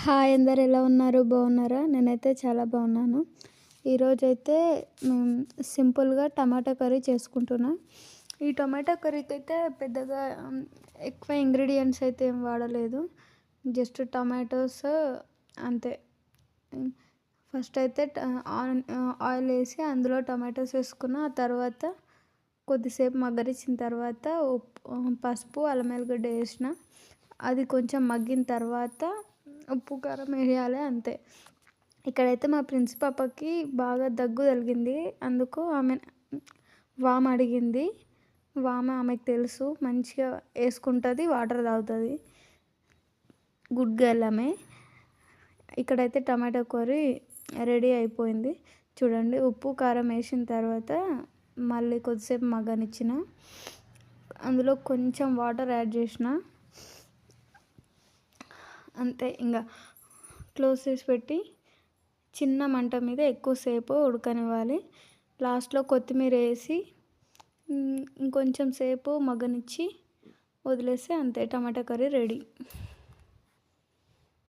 Hi అందరు ఎలా ఉన్నారు? బాగున్నారా? నేనైతే చాలా బాగున్నాను. ఈరోజైతే సింపుల్‌గా టమాటా కర్రీ చేసుకుంటున్నా. ఈ టమాటా కర్రీకి అయితే పెద్దగా ఎక్కువ ఇంగ్రీడియెంట్స్ అయితే ఏం వాడలేదు. జస్ట్ టమాటోస్ అంతే. ఫస్ట్ అయితే ఆయిల్ వేసి అందులో టమాటోస్ వేసుకున్న. ఆ తర్వాత కొద్దిసేపు మగ్గనిచ్చిన తర్వాత పసుపు, అల్లం ఎల్లిగడ్డ వేసిన. అది కొంచెం మగ్గిన తర్వాత ఉప్పు, కారం వేయాలి అంతే. ఇక్కడైతే మా ప్రిన్స్ పాపకి బాగా దగ్గు తగిలింది. అందుకు ఆమె వామ్ అడిగింది. వామ్ ఆమెకు తెలుసు, మంచిగా వేసుకుంటుంది, వాటర్ తాగుతుంది. గుడ్ గర్ల్ ఆమె. ఇక్కడైతే టమాటో కర్రీ రెడీ అయిపోయింది. చూడండి, ఉప్పు కారం వేసిన తర్వాత మళ్ళీ కొద్దిసేపు మగ్గనిచ్చిన. అందులో కొంచెం వాటర్ యాడ్ చేసిన. అంతే, ఇంకా క్లోజ్ చేసి పెట్టి చిన్న మంట మీద ఎక్కువసేపు ఉడకనివ్వాలి. లాస్ట్లో కొత్తిమీర వేసి ఇంకొంచెం సేపు మగ్గనిచ్చి వదిలేస్తే అంతే, టమాటా కర్రీ రెడీ.